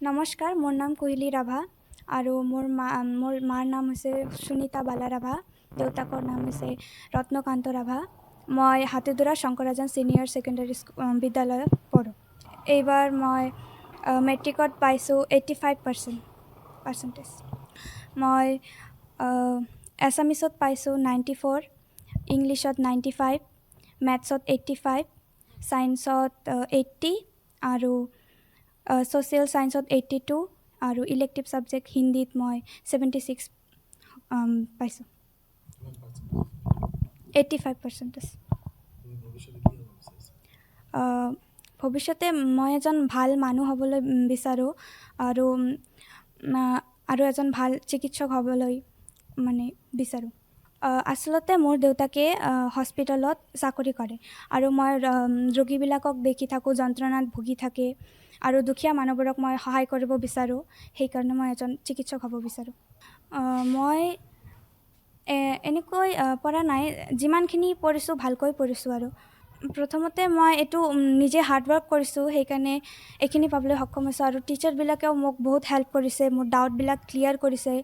নমস্কাৰ, মোৰ নাম কুহিলি ৰাভা আৰু মোৰ মাৰ নাম হৈছে সুনীতা বালা ৰাভা। দেউতাকৰ নাম হৈছে ৰত্নকান্ত ৰাভা। মই হাতীদুৰা শংকৰাজান ছিনিয়ৰ ছেকেণ্ডেৰী বিদ্যালয়ত পঢ়োঁ। এইবাৰ মই মেট্ৰিকত পাইছোঁ 85%। মই এছামিছত পাইছোঁ 94, ইংলিছত 95, মেথছত 85, ছায়েন্সত 80 আৰু ছ'চিয়েল ছায়েন্সত 82 আৰু ইলেক্টিভ ছাবজেক্ট হিন্দীত মই 76 পাইছোঁ। 85%। ভৱিষ্যতে মই এজন ভাল মানুহ হ'বলৈ বিচাৰোঁ আৰু এজন ভাল চিকিৎসক হ'বলৈ বিচাৰোঁ। আচলতে মোৰ দেউতাকে হস্পিটেলত চাকৰি কৰে আৰু মই ৰোগীবিলাকক দেখি থাকোঁ যন্ত্ৰণাত ভুগি থাকে আৰু দুখীয়া মানুহবোৰক মই সহায় কৰিব বিচাৰোঁ। সেইকাৰণে মই এজন চিকিৎসক হ'ব বিচাৰোঁ। মই এনেকৈ পঢ়া নাই, যিমানখিনি পঢ়িছোঁ ভালকৈ পঢ়িছোঁ। আৰু প্ৰথমতে মই এইটো নিজে হাৰ্ডৱৰ্ক কৰিছোঁ, সেইকাৰণে এইখিনি পাবলৈ সক্ষম হৈছোঁ। আৰু টিচাৰবিলাকেও মোক বহুত হেল্প কৰিছে, মোৰ ডাউটবিলাক ক্লিয়াৰ কৰিছে।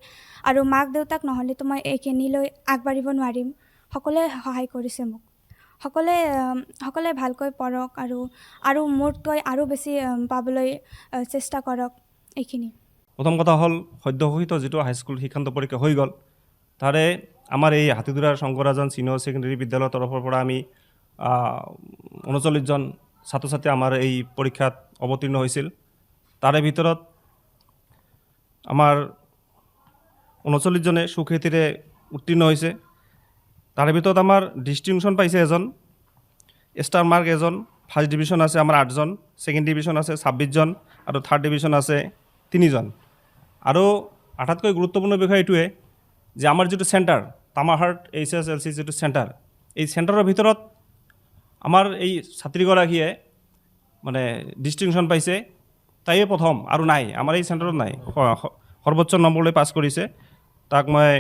আৰু মাক দেউতাক নহ'লেতো মই এইখিনিলৈ আগবাঢ়িব নোৱাৰিম। সকলোৱে সহায় কৰিছে মোক। সকলোৱে ভালকৈ পঢ়ক আৰু মোতকৈ আৰু বেছি পাবলৈ চেষ্টা কৰক। এইখিনি। প্ৰথম কথা হ'ল সদ্যঘোষিত যিটো হাইস্কুল শিক্ষান্ত পৰীক্ষা হৈ গ'ল, তাৰে আমাৰ এই হাতীদুৰাৰ শংকৰাজান ছিনিয়ৰ ছেকেণ্ডেৰী বিদ্যালয়ৰ তৰফৰ পৰা আমি 39জন ছাত্ৰ ছাত্ৰী আমাৰ এই পৰীক্ষাত অৱতীৰ্ণ হৈছিল। তাৰে ভিতৰত আমাৰ 39জনে সুখ্যাতিৰে উত্তীৰ্ণ হৈছে। তাৰে ভিতৰত আমাৰ ডিষ্টিংশ্যন পাইছে এজন, ষ্টাৰ মাৰ্ক এজন, ফাৰ্ষ্ট ডিভিজন আছে আমাৰ 8জন, ছেকেণ্ড ডিভিজন আছে 26জন আৰু থাৰ্ড ডিভিজন আছে 3জন। আৰু আটাইতকৈ গুৰুত্বপূৰ্ণ বিষয় এইটোৱে যে আমাৰ যিটো চেণ্টাৰ তামাহাট HSLC যিটো চেণ্টাৰ, এই চেণ্টাৰৰ ভিতৰত আমাৰ এই ছাত্ৰীগৰাকীয়ে ডিষ্টিংশ্যন পাইছে, তাইয়ে প্ৰথম আৰু নাই, আমাৰ এই চেণ্টাৰত নাই, সৰ্বোচ্চ নম্বৰলৈ পাছ কৰিছে। তাক মই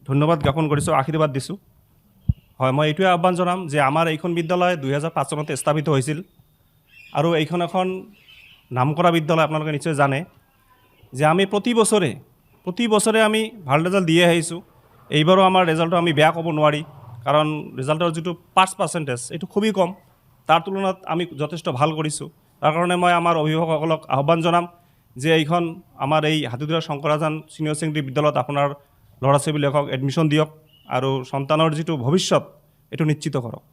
ধন্যবাদ জ্ঞাপন কৰিছোঁ, আশীৰ্বাদ দিছোঁ। হয়, মই এইটোৱে আহ্বান জনাম যে আমাৰ এইখন বিদ্যালয় 2005 চনতে স্থাপিত হৈছিল আৰু এইখন এখন নামকৰা বিদ্যালয়। আপোনালোকে নিশ্চয় জানে যে আমি প্ৰতি বছৰে আমি ভাল ৰিজাল্ট দিয়ে আহিছোঁ। এইবাৰো আমাৰ ৰিজাল্টটো আমি বেয়া ক'ব নোৱাৰি, কাৰণ ৰিজাল্টৰ যিটো পাছ পাৰ্চেণ্টেজ এইটো খুবেই কম, তাৰ তুলনাত আমি যথেষ্ট ভাল কৰিছোঁ। তাৰ কাৰণে মই আমাৰ অভিভাৱকসকলক আহ্বান জনাম যে এইখন আমাৰ এই হাতীদুৰা শংকৰাজান ছিনিয়ৰ ছেকেণ্ডেৰী বিদ্যালয়ত আপোনাৰ ল'ৰা ছোৱালীবিলাকক এডমিশ্যন দিয়ক আৰু সন্তানৰ যিটো ভৱিষ্যত এইটো নিশ্চিত কৰক।